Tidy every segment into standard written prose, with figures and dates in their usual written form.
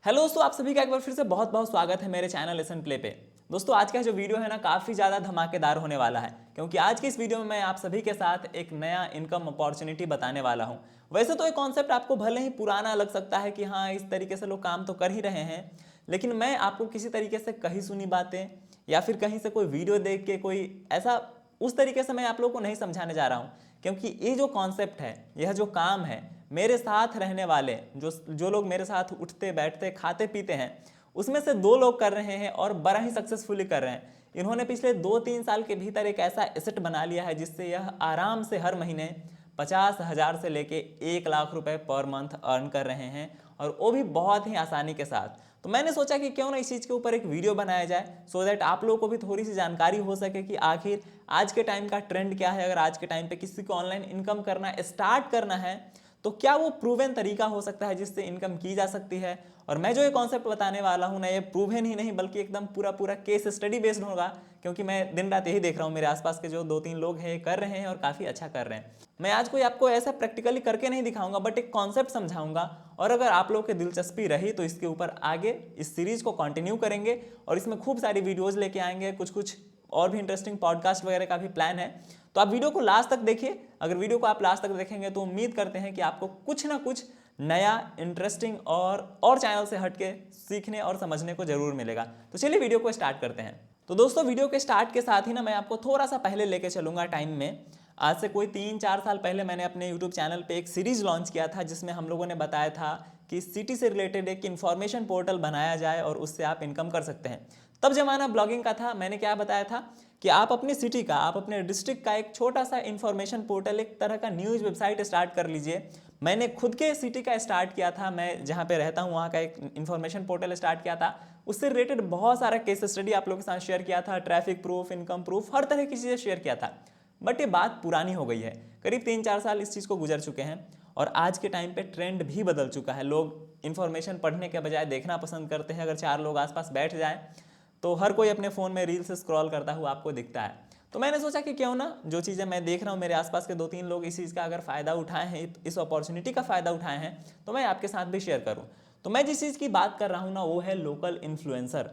Hello दोस्तों, आप सभी का एक बार फिर से बहुत बहुत स्वागत है मेरे चैनल लेसन प्ले पे। दोस्तों आज का जो वीडियो है ना काफ़ी ज़्यादा धमाकेदार होने वाला है, क्योंकि आज के इस वीडियो में मैं आप सभी के साथ एक नया इनकम अपॉर्चुनिटी बताने वाला हूं। वैसे तो ये कॉन्सेप्ट आपको भले ही पुराना लग सकता है कि हाँ इस तरीके से लोग काम तो कर ही रहे हैं, लेकिन मैं आपको किसी तरीके से कहीं सुनी बातें या फिर कहीं से कोई वीडियो देख के कोई ऐसा उस तरीके से मैं आप लोगों को नहीं समझाने जा रहा हूँ, क्योंकि ये जो कॉन्सेप्ट है, यह जो काम है, मेरे साथ रहने वाले जो जो लोग मेरे साथ उठते बैठते खाते पीते हैं, उसमें से 2 लोग कर रहे हैं और बड़ा ही सक्सेसफुली कर रहे हैं। इन्होंने पिछले 2-3 साल के भीतर एक ऐसा एसेट बना लिया है जिससे यह आराम से हर महीने 50,000 से लेके 1 लाख रुपए पर मंथ अर्न कर रहे हैं, और वो भी बहुत ही आसानी के साथ। तो मैंने सोचा कि क्यों ना इस चीज़ के ऊपर एक वीडियो बनाया जाए, सो दैट आप लोगों को भी थोड़ी सी जानकारी हो सके कि आखिर आज के टाइम का ट्रेंड क्या है। अगर आज के टाइम पे किसी को ऑनलाइन इनकम करना स्टार्ट करना है तो क्या वो प्रूवन तरीका हो सकता है जिससे इनकम की जा सकती है। और मैं जो ये कॉन्सेप्ट बताने वाला हूँ ना, ये प्रूवन ही नहीं बल्कि एकदम पूरा पूरा केस स्टडी बेस्ड होगा, क्योंकि मैं दिन रात यही देख रहा हूँ मेरे आसपास के जो 2-3 लोग हैं कर रहे हैं और काफ़ी अच्छा कर रहे हैं। मैं आज कोई आपको ऐसा प्रैक्टिकली करके नहीं दिखाऊंगा, बट एक कॉन्सेप्ट समझाऊंगा, और अगर आप लोग की दिलचस्पी रही तो इसके ऊपर आगे इस सीरीज को कंटिन्यू करेंगे और इसमें खूब सारी वीडियोज़ लेके आएंगे। कुछ कुछ और भी इंटरेस्टिंग पॉडकास्ट वगैरह का भी प्लान है, तो आप वीडियो को लास्ट तक देखिए। अगर वीडियो को आप लास्ट तक देखेंगे तो उम्मीद करते हैं कि आपको कुछ ना कुछ नया इंटरेस्टिंग और चैनल से हटके सीखने और समझने को जरूर मिलेगा। तो चलिए वीडियो को स्टार्ट करते हैं। तो दोस्तों वीडियो के स्टार्ट के साथ ही ना मैं आपको थोड़ा सा पहले लेके चलूंगा टाइम में। आज से कोई 3-4 साल पहले मैंने अपने यूट्यूब चैनल पे एक सीरीज लॉन्च किया था, जिसमें हम लोगों ने बताया था कि सिटी से रिलेटेड एक इन्फॉर्मेशन पोर्टल बनाया जाए और उससे आप इनकम कर सकते हैं। तब जमाना ब्लॉगिंग का था। मैंने क्या बताया था कि आप अपनी सिटी का, आप अपने डिस्ट्रिक्ट का एक छोटा सा इन्फॉर्मेशन पोर्टल, एक तरह का न्यूज़ वेबसाइट स्टार्ट कर लीजिए। मैंने खुद के सिटी का स्टार्ट किया था, मैं जहाँ पे रहता हूँ वहाँ का एक इन्फॉर्मेशन पोर्टल स्टार्ट किया था। उससे रिलेटेड बहुत सारा केस स्टडी आप लोगों के साथ शेयर किया था, ट्रैफिक प्रूफ, इनकम प्रूफ, हर तरह की चीज़ें शेयर किया था। बट ये बात पुरानी हो गई है, करीब 3-4 साल इस चीज़ को गुजर चुके हैं, और आज के टाइम पे ट्रेंड भी बदल चुका है। लोग इन्फॉर्मेशन पढ़ने के बजाय देखना पसंद करते हैं। अगर 4 लोग आसपास बैठ जाएं तो हर कोई अपने फ़ोन में रील्स स्क्रॉल करता हुआ आपको दिखता है। तो मैंने सोचा कि क्यों ना जो चीज़ें मैं देख रहा हूँ, मेरे आसपास के 2-3 लोग इस चीज़ का अगर फ़ायदा उठाए हैं, इस अपॉर्चुनिटी का फ़ायदा उठाए हैं, तो मैं आपके साथ भी शेयर करूँ। तो मैं जिस चीज़ की बात कर रहा हूँ ना, वो है लोकल इन्फ्लुएंसर,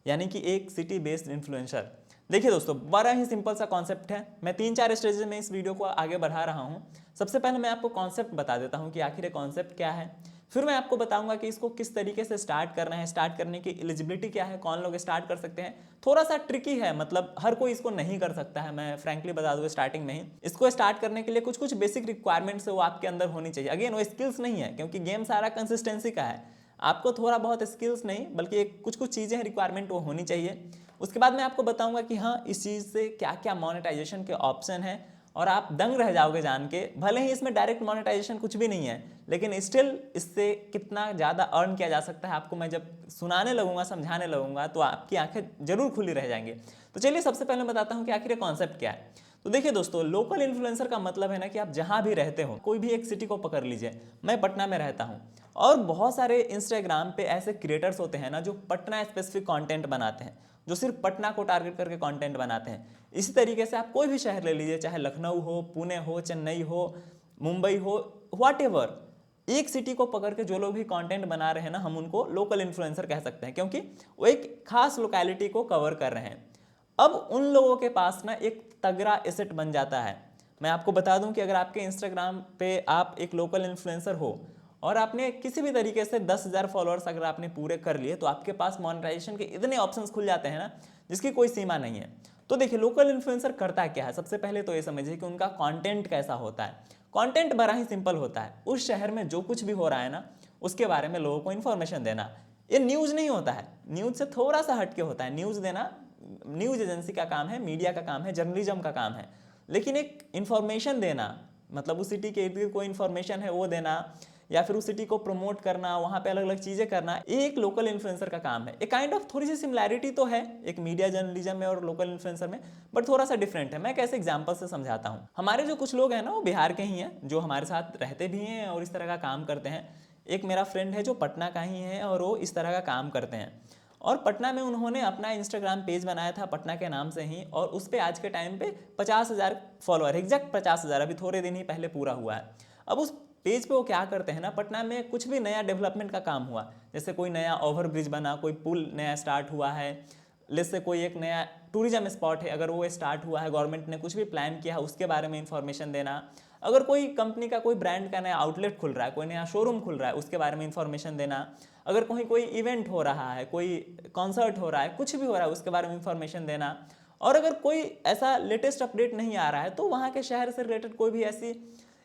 यानी कि एक सिटी बेस्ड इन्फ्लुएंसर। देखिए दोस्तों, बड़ा ही सिंपल सा कॉन्सेप्ट है। मैं 3-4 स्टेजेस में इस वीडियो को आगे बढ़ा रहा हूँ। सबसे पहले मैं आपको कॉन्सेप्ट बता देता हूँ कि आखिर ये कॉन्सेप्ट क्या है। फिर मैं आपको बताऊंगा कि इसको किस तरीके से स्टार्ट करना है, स्टार्ट करने की एलिजिबिलिटी क्या है, कौन लोग स्टार्ट कर सकते हैं। थोड़ा सा ट्रिकी है, मतलब हर कोई इसको नहीं कर सकता है, मैं फ्रैंकली बता दूँ स्टार्टिंग में ही। इसको स्टार्ट करने के लिए कुछ कुछ बेसिक रिक्वायरमेंट्स है वो आपके अंदर होनी चाहिए। अगेन वो स्किल्स नहीं है, क्योंकि गेम सारा कंसिस्टेंसी का है। आपको थोड़ा बहुत स्किल्स नहीं बल्कि कुछ कुछ चीज़ें हैं रिक्वायरमेंट वो होनी चाहिए। उसके बाद मैं आपको बताऊंगा कि हाँ इस चीज़ से क्या क्या मोनेटाइजेशन के ऑप्शन है, और आप दंग रह जाओगे जान के। भले ही इसमें डायरेक्ट मोनेटाइजेशन कुछ भी नहीं है, लेकिन स्टिल इससे कितना ज़्यादा अर्न किया जा सकता है आपको मैं जब सुनाने लगूंगा, समझाने लगूंगा, तो आपकी आंखें जरूर खुली रह जाएंगी। तो चलिए सबसे पहले बताता हूँ कि आखिर कॉन्सेप्ट क्या है। तो देखिए दोस्तों, लोकल इन्फ्लुएंसर का मतलब है ना कि आप जहाँ भी रहते हो, कोई भी एक सिटी को पकड़ लीजिए। मैं पटना में रहता हूँ, और बहुत सारे इंस्टाग्राम पे ऐसे क्रिएटर्स होते हैं ना जो पटना स्पेसिफिक कंटेंट बनाते हैं, जो सिर्फ पटना को टारगेट करके कंटेंट बनाते हैं। इसी तरीके से आप कोई भी शहर ले लीजिए, चाहे लखनऊ हो, पुणे हो, चेन्नई हो, मुंबई हो, व्हाटएवर, एक सिटी को पकड़ के जो लोग भी कंटेंट बना रहे हैं ना, हम उनको लोकल इन्फ्लुएंसर कह सकते हैं, क्योंकि वो एक खास लोकेलिटी को कवर कर रहे हैं। अब उन लोगों के पास ना एक तगड़ा एसेट बन जाता है। मैं आपको बता दूं कि अगर आपके इंस्टाग्राम पे आप एक लोकल इन्फ्लुएंसर हो और आपने किसी भी तरीके से 10,000 फॉलोअर्स अगर आपने पूरे कर लिए, तो आपके पास मोनेटाइजेशन के इतने ऑप्शंस खुल जाते हैं ना जिसकी कोई सीमा नहीं है। तो देखिए लोकल इन्फ्लुएंसर करता क्या है, सबसे पहले तो ये समझिए कि उनका कंटेंट कैसा होता है। कंटेंट बड़ा ही सिंपल होता है, उस शहर में जो कुछ भी हो रहा है ना उसके बारे में लोगों को इन्फॉर्मेशन देना। ये न्यूज़ नहीं होता है, न्यूज़ से थोड़ा सा हटके होता है। न्यूज़ देना न्यूज़ एजेंसी का काम है, मीडिया का काम है, जर्नलिज्म का काम है। लेकिन एक इन्फॉर्मेशन देना, मतलब उस सिटी के इर्द गिर्द कोई इन्फॉर्मेशन है वो देना, या फिर उस सिटी को प्रमोट करना, वहाँ पे अलग अलग चीज़ें करना, ये एक लोकल इन्फ्लुएंसर का काम है। एक काइंड ऑफ थोड़ी सी सिमिलैरिटी तो है एक मीडिया जर्नलिज्म में और लोकल इन्फ्लुएंसर में, बट थोड़ा सा डिफरेंट है। मैं कैसे एग्जांपल से समझाता हूँ। हमारे जो कुछ लोग हैं ना वो बिहार के ही हैं, जो हमारे साथ रहते भी हैं और इस तरह का काम करते हैं। एक मेरा फ्रेंड है जो पटना का ही है और वो इस तरह का काम करते हैं, और पटना में उन्होंने अपना इंस्टाग्राम पेज बनाया था पटना के नाम से ही, और उस पर आज के टाइम पे 50,000 फॉलोअर, एग्जैक्ट 50,000, अभी थोड़े दिन ही पहले पूरा हुआ है। अब उस पेज पे वो क्या करते हैं ना, पटना में कुछ भी नया डेवलपमेंट का काम हुआ, जैसे कोई नया ओवरब्रिज बना, कोई पुल नया स्टार्ट हुआ है, जैसे कोई एक नया टूरिज्म स्पॉट है अगर वो स्टार्ट हुआ है, गवर्नमेंट ने कुछ भी प्लान किया है उसके बारे में इंफॉर्मेशन देना, अगर कोई कंपनी का कोई ब्रांड का नया आउटलेट खुल रहा है, कोई नया शोरूम खुल रहा है उसके बारे में इंफॉर्मेशन देना, अगर कहीं कोई इवेंट हो रहा है, कोई कॉन्सर्ट हो रहा है, कुछ भी हो रहा है उसके बारे में इंफॉर्मेशन देना, और अगर कोई ऐसा लेटेस्ट अपडेट नहीं आ रहा है तो वहाँ के शहर से रिलेटेड कोई भी ऐसी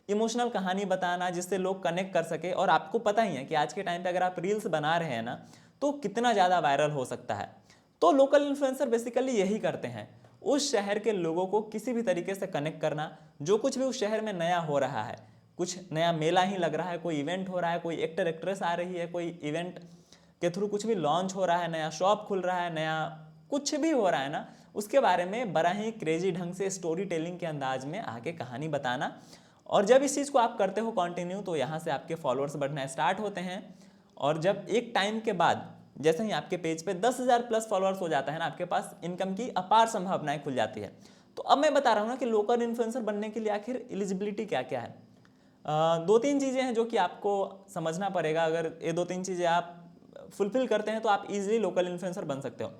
इमोशनल कहानी बताना जिससे लोग कनेक्ट कर सके। और आपको पता ही है कि आज के टाइम पे अगर आप रील्स बना रहे हैं ना तो कितना ज़्यादा वायरल हो सकता है। तो लोकल इन्फ्लुएंसर बेसिकली यही करते हैं, उस शहर के लोगों को किसी भी तरीके से कनेक्ट करना, जो कुछ भी उस शहर में नया हो रहा है, कुछ नया मेला ही लग रहा है, कोई इवेंट हो रहा है, कोई एक्टर एक्ट्रेस आ रही है, कोई इवेंट के थ्रू कुछ भी लॉन्च हो रहा है, नया शॉप खुल रहा है, नया कुछ भी हो रहा है ना, उसके बारे में बड़ा ही क्रेजी ढंग से स्टोरी टेलिंग के अंदाज में आके कहानी बताना। और जब इस चीज़ को आप करते हो कंटिन्यू तो यहाँ से आपके फॉलोअर्स बढ़ना स्टार्ट होते हैं। और जब एक टाइम के बाद जैसे ही आपके पेज पे 10,000 प्लस फॉलोअर्स हो जाता है ना, आपके पास इनकम की अपार संभावनाएं खुल जाती है। तो अब मैं बता रहा हूँ ना कि लोकल इन्फ्लुएंसर बनने के लिए आखिर एलिजिबिलिटी क्या क्या है। दो तीन चीज़ें हैं जो कि आपको समझना पड़ेगा। अगर ये दो तीन चीज़ें आप फुलफिल करते हैं तो आप इजीली लोकल इन्फ्लुएंसर बन सकते हो।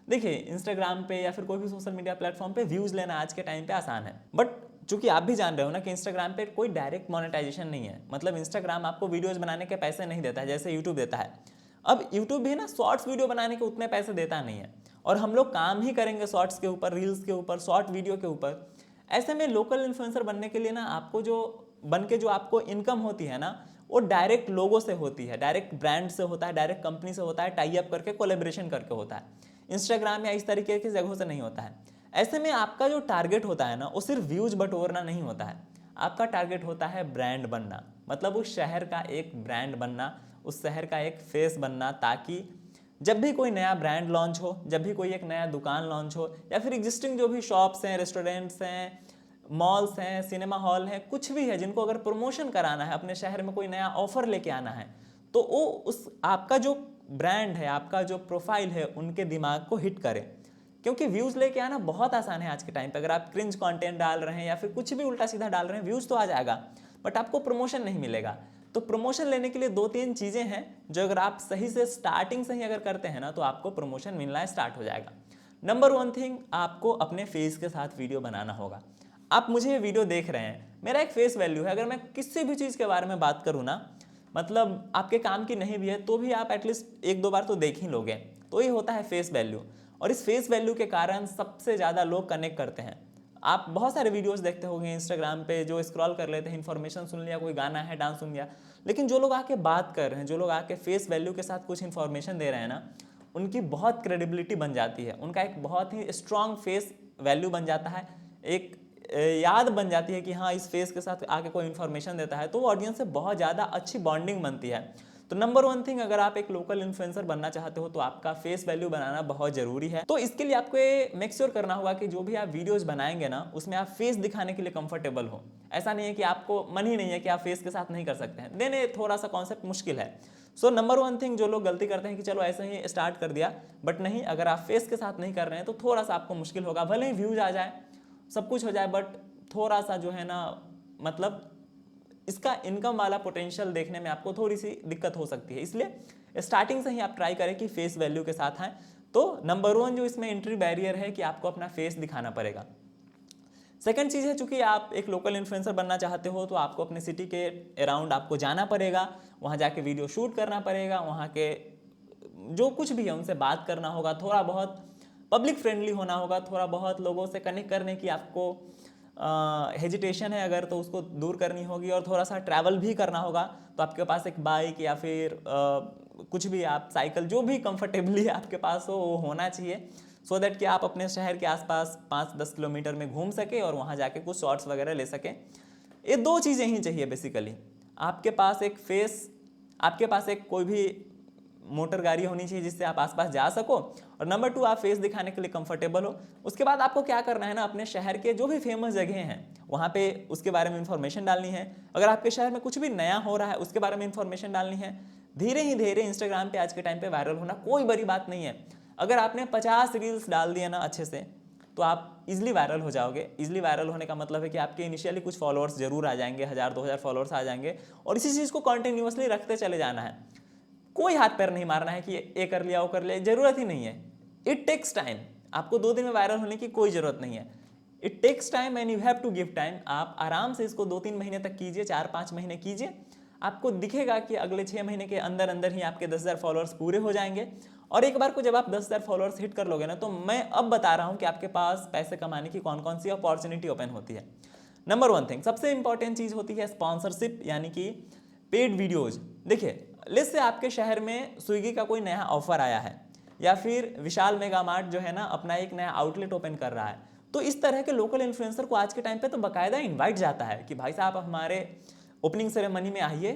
देखिए, इंस्टाग्राम पे या फिर कोई भी सोशल मीडिया प्लेटफॉर्म पे व्यूज़ लेना आज के टाइम पे आसान है, बट चूंकि आप भी जान रहे हो ना कि इंस्टाग्राम पे कोई डायरेक्ट मोनेटाइजेशन नहीं है। मतलब इंस्टाग्राम आपको वीडियोज़ बनाने के पैसे नहीं देता है जैसे यूट्यूब देता है। अब यूट्यूब भी ना शॉर्ट्स वीडियो बनाने के उतने पैसे देता नहीं है, और हम लोग काम ही करेंगे शॉर्ट्स के ऊपर, रील्स के ऊपर, शॉर्ट वीडियो के ऊपर। ऐसे में लोकल इन्फ्लुएंसर बनने के लिए ना आपको जो बन के जो आपको इनकम होती है ना वो डायरेक्ट लोगों से होती है, डायरेक्ट ब्रांड से होता है, डायरेक्ट कंपनी से होता है, टाई अप करके कोलेब्रेशन करके होता है। इंस्टाग्राम या इस तरीके की जगहों से नहीं होता है। ऐसे में आपका जो टारगेट होता है ना वो सिर्फ व्यूज बटोरना नहीं होता है, आपका टारगेट होता है ब्रांड बनना। मतलब उस शहर का एक ब्रांड बनना, उस शहर का एक फेस बनना, ताकि जब भी कोई नया ब्रांड लॉन्च हो, जब भी कोई एक नया दुकान लॉन्च हो, या फिर एग्जिस्टिंग जो भी शॉप्स हैं, रेस्टोरेंट्स हैं, मॉल्स हैं, सिनेमा हॉल हैं, कुछ भी है जिनको अगर प्रमोशन कराना है, अपने शहर में कोई नया ऑफर लेके आना है, तो वो उस आपका जो ब्रांड है, आपका जो प्रोफाइल है, उनके दिमाग को हिट करे। क्योंकि व्यूज़ लेके आना बहुत आसान है आज के टाइम पे। अगर आप क्रिंज कंटेंट डाल रहे हैं या फिर कुछ भी उल्टा सीधा डाल रहे हैं, व्यूज़ तो आ जाएगा बट आपको प्रमोशन नहीं मिलेगा। तो प्रमोशन लेने के लिए दो तीन चीज़ें हैं जो अगर आप सही से स्टार्टिंग से ही अगर करते हैं ना तो आपको प्रमोशन मिलना स्टार्ट हो जाएगा। नंबर वन थिंग, आपको अपने फेस के साथ वीडियो बनाना होगा। आप मुझे ये वीडियो देख रहे हैं, मेरा एक फेस वैल्यू है। अगर मैं किसी भी चीज़ के बारे में बात करूँ ना, मतलब आपके काम की नहीं भी है तो भी आप एटलीस्ट एक दो बार तो देख ही लोगे। तो ये होता है फेस वैल्यू, और इस फेस वैल्यू के कारण सबसे ज़्यादा लोग कनेक्ट करते हैं। आप बहुत सारे वीडियोस देखते होंगे इंस्टाग्राम पे, जो स्क्रॉल कर लेते हैं, इन्फॉर्मेशन सुन लिया, कोई गाना है, डांस सुन लिया, लेकिन जो लोग आके बात कर रहे हैं, जो लोग आके फेस वैल्यू के साथ कुछ इन्फॉर्मेशन दे रहे हैं ना, उनकी बहुत क्रेडिबिलिटी बन जाती है, उनका एक बहुत ही स्ट्रॉन्ग फेस वैल्यू बन जाता है, एक याद बन जाती है कि हाँ इस फेस के साथ आके कोई इन्फॉर्मेशन देता है, तो वो ऑडियंस से बहुत ज़्यादा अच्छी बॉन्डिंग बनती है। तो नंबर वन थिंग, अगर आप एक लोकल इन्फ्लुएंसर बनना चाहते हो तो आपका फेस वैल्यू बनाना बहुत ज़रूरी है। तो इसके लिए आपको ये मेक श्योर करना होगा कि जो भी आप वीडियोस बनाएंगे ना उसमें आप फेस दिखाने के लिए कंफर्टेबल हो। ऐसा नहीं है कि आपको मन ही नहीं है कि आप फेस के साथ नहीं कर सकते हैं, देने थोड़ा सा कॉन्सेप्ट मुश्किल है। सो नंबर वन थिंग, जो लोग गलती करते हैं कि चलो ऐसे ही स्टार्ट कर दिया, बट नहीं, अगर आप फेस के साथ नहीं कर रहे हैं तो थोड़ा सा आपको मुश्किल होगा। भले ही व्यूज आ जाए, सब कुछ हो जाए, बट थोड़ा सा जो है ना, मतलब इसका इनकम वाला पोटेंशियल देखने में आपको थोड़ी सी दिक्कत हो सकती है। इसलिए स्टार्टिंग से ही आप ट्राई करें कि फेस वैल्यू के साथ आए। तो नंबर वन जो इसमें एंट्री बैरियर है कि आपको अपना फेस दिखाना पड़ेगा। सेकंड चीज़ है, चूंकि आप एक लोकल इन्फ्लुएंसर बनना चाहते हो तो आपको अपने सिटी के अराउंड आपको जाना पड़ेगा, वहाँ जाके वीडियो शूट करना पड़ेगा, वहाँ के जो कुछ भी है उनसे बात करना होगा, थोड़ा बहुत पब्लिक फ्रेंडली होना होगा, थोड़ा बहुत लोगों से कनेक्ट करने की आपको हेजिटेशन है अगर तो उसको दूर करनी होगी, और थोड़ा सा ट्रैवल भी करना होगा। तो आपके पास एक बाइक या फिर कुछ भी, आप साइकिल, जो भी कंफर्टेबली आपके पास हो वो होना चाहिए, सो दैट कि आप अपने शहर के आसपास 5-10 किलोमीटर में घूम सके और वहाँ जाके कुछ शॉट्स वगैरह ले सकें। ये दो चीज़ें ही चाहिए बेसिकली। आपके पास एक फेस, आपके पास एक कोई भी मोटर गाड़ी होनी चाहिए जिससे आप आसपास जा सको, और नंबर टू, आप फेस दिखाने के लिए कंफर्टेबल हो। उसके बाद आपको क्या करना है ना, अपने शहर के जो भी फेमस जगह हैं वहाँ पे उसके बारे में इंफॉर्मेशन डालनी है। अगर आपके शहर में कुछ भी नया हो रहा है उसके बारे में इंफॉर्मेशन डालनी है। धीरे ही धीरे इंस्टाग्राम पे आज के टाइम पे वायरल होना कोई बड़ी बात नहीं है। अगर आपने 50 रील्स डाल दिए ना अच्छे से, तो आप इजीली वायरल हो जाओगे। इजीली वायरल होने का मतलब है कि आपके इनिशियली कुछ फॉलोअर्स जरूर आ जाएंगे, 1000-2000 फॉलोअर्स आ जाएंगे, और इसी चीज़ को कंटिन्यूअसली रखते चले जाना है। कोई हाथ पैर नहीं मारना है कि ये कर लिया वो कर लिया, जरूरत ही नहीं है। It takes time. आपको 2 दिन में वायरल होने की कोई जरूरत नहीं है। It takes time and you have to give time. आप आराम से इसको 2-3 महीने तक कीजिए, 4-5 महीने कीजिए। आपको दिखेगा कि अगले 6 महीने के अंदर अंदर ही आपके 10,000 फॉलोअर्स पूरे हो जाएंगे। और एक बार को जब आप 10,000 फॉलोअर्स हिट कर लोगे ना, तो मैं अब बता रहा हूँ कि आपके पास पैसे कमाने की कौन कौन सी अपॉर्चुनिटी ओपन होती है। नंबर 1 थिंग, सबसे इंपॉर्टेंट चीज़ होती है स्पॉन्सरशिप, यानी कि पेड वीडियोज। देखिए, लेट्स से आपके शहर में स्विगी का कोई नया ऑफर आया है, या फिर विशाल मेगा मार्ट जो है ना अपना एक नया आउटलेट ओपन कर रहा है, तो इस तरह के लोकल इन्फ्लुएंसर को आज के टाइम पे तो बाकायदा इनवाइट जाता है कि भाई साहब आप हमारे ओपनिंग सेरेमनी में आइए,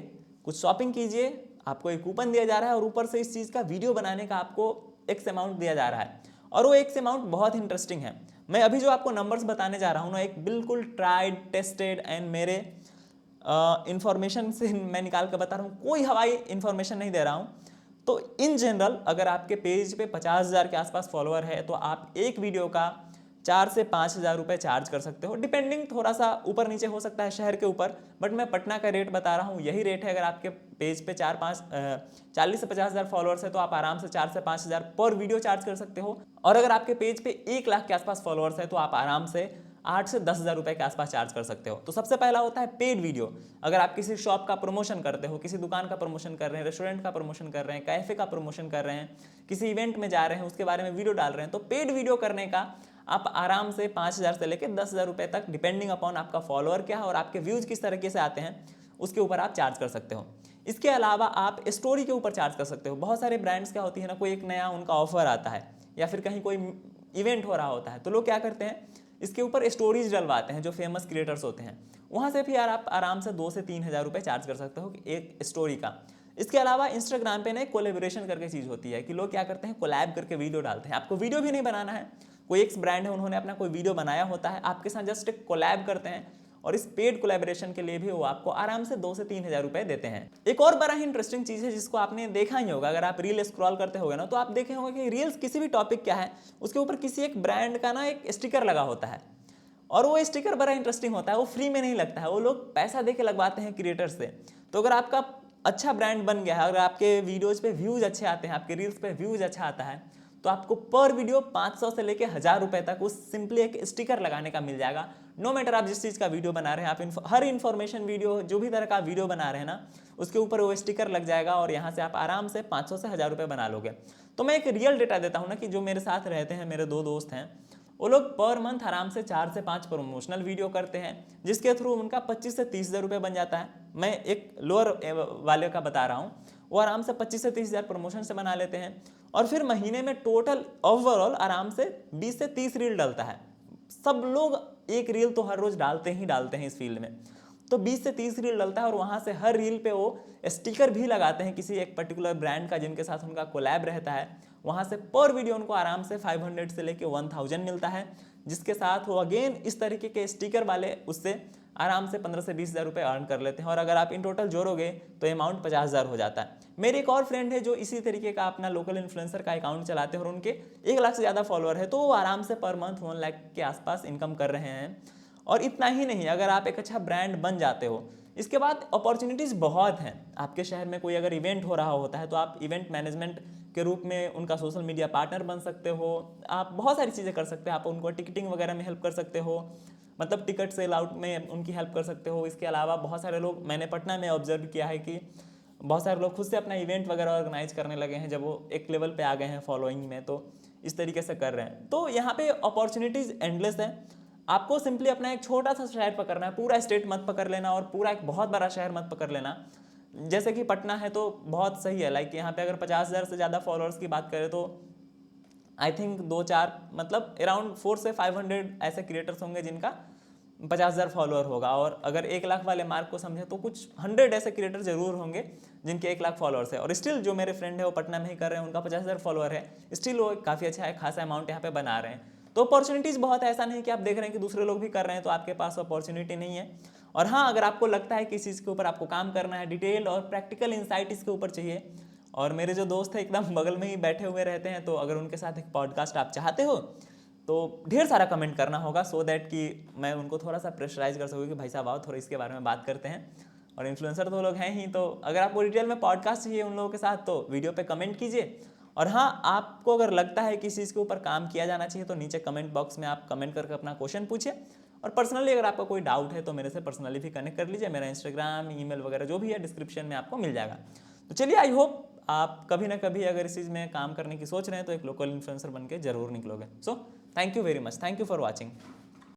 कुछ शॉपिंग कीजिए, आपको एक कूपन दिया जा रहा है और ऊपर से इस चीज़ का वीडियो बनाने का आपको एक्स अमाउंट दिया जा रहा है। और वो एक्स अमाउंट बहुत इंटरेस्टिंग है। मैं अभी जो आपको नंबर्स बताने जा रहा हूँ ना, एक बिल्कुल ट्राइड टेस्टेड एंड मेरे इंफॉर्मेशन से मैं निकाल कर बता रहा हूँ, कोई हवाई इंफॉर्मेशन नहीं दे रहा हूँ। तो इन जनरल अगर आपके पेज पे 50,000 के आसपास फॉलोअर है, तो आप एक वीडियो का 4 से 5,000 रुपये चार्ज कर सकते हो। डिपेंडिंग थोड़ा सा ऊपर नीचे हो सकता है शहर के ऊपर, बट मैं पटना का रेट बता रहा हूँ, यही रेट है। अगर आपके पेज पे 40 से 50,000 फॉलोअर्स है, तो आप आराम से 4 से 5,000 पर वीडियो चार्ज कर सकते हो। और अगर आपके पेज पे 1 लाख के आसपास फॉलोअर्स है, तो आप आराम से 8 से 10,000 रुपये के आसपास चार्ज कर सकते हो। तो सबसे पहला होता है पेड वीडियो। अगर आप किसी शॉप का प्रमोशन करते हो, किसी दुकान का प्रमोशन कर रहे हैं, रेस्टोरेंट का प्रमोशन कर रहे हैं, कैफे का प्रमोशन कर रहे हैं, किसी इवेंट में जा रहे हैं, उसके बारे में वीडियो डाल रहे हैं, तो पेड वीडियो करने का आप आराम से 5,000 से लेकर 10,000 रुपये तक, डिपेंडिंग अपॉन आपका फॉलोअर क्या है और आपके व्यूज किस तरीके से आते हैं, उसके ऊपर आप चार्ज कर सकते हो। इसके अलावा आप स्टोरी के ऊपर चार्ज कर सकते हो। बहुत सारे ब्रांड्स क्या होती है ना, कोई एक नया उनका ऑफर आता है या फिर कहीं कोई इवेंट हो रहा होता है, तो लोग क्या करते हैं, इसके ऊपर स्टोरीज डलवाते हैं जो फेमस क्रिएटर्स होते हैं। वहाँ से भी यार आप आराम से 2 से 3,000 रुपये चार्ज कर सकते हो एक स्टोरी का। इसके अलावा इंस्टाग्राम पे ना एक कोलेबोरेशन करके चीज़ होती है कि लोग क्या करते हैं, कोलैब करके वीडियो डालते हैं। आपको वीडियो भी नहीं बनाना है, कोई एक ब्रांड है उन्होंने अपना कोई वीडियो बनाया होता है, आपके साथ जस्ट एक कोलैब करते हैं, और इस पेड कोलैबोरेशन के लिए भी वो आपको आराम से 2 से 3,000 रुपये देते हैं। एक और बड़ा ही इंटरेस्टिंग चीज़ है जिसको आपने देखा ही होगा, अगर आप रील स्क्रॉल करते होगे ना, तो आप देखे होंगे कि रील्स किसी भी टॉपिक क्या है, उसके ऊपर किसी एक ब्रांड का ना एक स्टिकर लगा होता है, और वो स्टिकर बड़ा इंटरेस्टिंग होता है। वो फ्री में नहीं लगता है, वो लोग पैसा दे के लगवाते हैं क्रिएटर से। तो अगर आपका अच्छा ब्रांड बन गया है, अगर आपके वीडियोज़ पे व्यूज़ अच्छे आते हैं, आपके रील्स पे व्यूज़ अच्छा आता है, तो आपको पर वीडियो 500 से लेके 1,000 रुपये तक उस सिंपली एक स्टिकर लगाने का मिल जाएगा। नो मैटर आप जिस चीज़ का वीडियो बना रहे हैं, आप हर इन्फॉर्मेशन वीडियो जो भी तरह का वीडियो बना रहे हैं ना, उसके ऊपर वो स्टिकर लग जाएगा और यहाँ से आप आराम से 500 से 1,000 रुपये बना लोगे। तो मैं एक रियल डेटा देता हूँ ना, कि जो मेरे साथ रहते हैं, मेरे 2 दोस्त हैं, वो लोग पर मंथ आराम से 4 से 5 प्रमोशनल वीडियो करते हैं, जिसके थ्रू उनका 25 से 30,000 रुपये बन जाता है। मैं एक लोअर वाले का बता रहा हूँ, वो आराम से 25 से 30,000 प्रमोशन से बना लेते हैं, और फिर महीने में टोटल ओवरऑल आराम से 20 से 30 रील डलता है। सब लोग एक रील तो हर रोज डालते ही डालते हैं इस फील्ड में, तो 20 से 30 रील डलता है, और वहाँ से हर रील पे वो स्टिकर भी लगाते हैं किसी एक पर्टिकुलर ब्रांड का जिनके साथ उनका कोलैब रहता है। वहाँ से पर वीडियो उनको आराम से 500 से लेके 1,000 मिलता है, जिसके साथ वो अगेन इस तरीके के स्टिकर वाले उससे आराम से 15 से 20,000 रुपये अर्न कर लेते हैं। और अगर आप इन टोटल जोड़ोगे तो अमाउंट 50,000 हो जाता है। मेरे एक और फ्रेंड है जो इसी तरीके का अपना लोकल इन्फ्लुएंसर का अकाउंट चलाते हैं, और उनके 1 लाख से ज़्यादा फॉलोअर है, तो वो आराम से पर मंथ 1 लाख के आसपास इनकम कर रहे हैं। और इतना ही नहीं, अगर आप एक अच्छा ब्रांड बन जाते हो, इसके बाद अपॉर्चुनिटीज़ बहुत हैं। आपके शहर में कोई अगर इवेंट हो रहा होता है, तो आप इवेंट मैनेजमेंट के रूप में उनका सोशल मीडिया पार्टनर बन सकते हो। आप बहुत सारी चीज़ें कर सकते हो। आप उनको टिकटिंग वगैरह में हेल्प कर सकते हो, मतलब टिकट सेल आउट में उनकी हेल्प कर सकते हो। इसके अलावा बहुत सारे लोग, मैंने पटना में ऑब्जर्व किया है कि बहुत सारे लोग खुद से अपना इवेंट वगैरह ऑर्गेनाइज करने लगे हैं, जब वो एक लेवल पे आ गए हैं फॉलोइंग में, तो इस तरीके से कर रहे हैं। तो यहाँ पे अपॉर्चुनिटीज़ एंडलेस है। आपको सिंपली अपना एक छोटा सा शहर पकड़ना है, पूरा स्टेट मत पकड़ लेना, और पूरा एक बहुत बड़ा शहर मत पकड़ लेना। जैसे कि पटना है तो बहुत सही है, लाइक यहाँ पे अगर 50,000 से ज़्यादा फॉलोअर्स की बात करें, तो आई थिंक 2-4 मतलब अराउंड 4 से 500 ऐसे क्रिएटर्स होंगे जिनका 50,000 फॉलोअर होगा। और अगर 1 लाख वाले मार्क को समझे तो कुछ 100 ऐसे क्रिएटर जरूर होंगे जिनके 1 लाख फॉलोअर्स है। और स्टिल जो मेरे फ्रेंड है वो पटना में ही कर रहे हैं, उनका 50,000 फॉलोअर है, स्टिल वो काफ़ी अच्छा है, खासा अमाउंट यहाँ पे बना रहे हैं। तो अपॉर्चुनिटीज़ बहुत है, ऐसा नहीं कि आप देख रहे हैं कि दूसरे लोग भी कर रहे हैं तो आपके पास अपॉर्चुनिटी नहीं है। और हाँ, अगर आपको लगता है कि इस चीज़ के ऊपर आपको काम करना है, डिटेल और प्रैक्टिकल इंसाइट इसके ऊपर चाहिए, और मेरे जो दोस्त हैं एकदम बगल में ही बैठे हुए रहते हैं, तो अगर उनके साथ एक पॉडकास्ट आप चाहते हो तो ढेर सारा कमेंट करना होगा सो दैट कि मैं उनको थोड़ा सा प्रेशराइज कर सकूँ कि भाई साहब आओ थोड़ा इसके बारे में बात करते हैं। और इन्फ्लुएंसर तो लोग हैं ही, तो अगर आपको डिटेल में पॉडकास्ट चाहिए उन लोगों के साथ तो वीडियो पे कमेंट कीजिए। और हाँ, आपको अगर लगता है कि इस चीज़ के ऊपर काम किया जाना चाहिए तो नीचे कमेंट बॉक्स में आप कमेंट करके अपना क्वेश्चन पूछिए। और पर्सनली अगर आपका कोई डाउट है तो मेरे से पर्सनली भी कनेक्ट कर लीजिए। मेरा इंस्टाग्राम, ईमेल वगैरह जो भी है डिस्क्रिप्शन में आपको मिल जाएगा। तो चलिए, आई होप आप कभी ना कभी अगर इस चीज़ में काम करने की सोच रहे हैं तो एक लोकल इन्फ्लुएंसर बन के जरूर निकलोगे। So thank you very much, thank you for watching.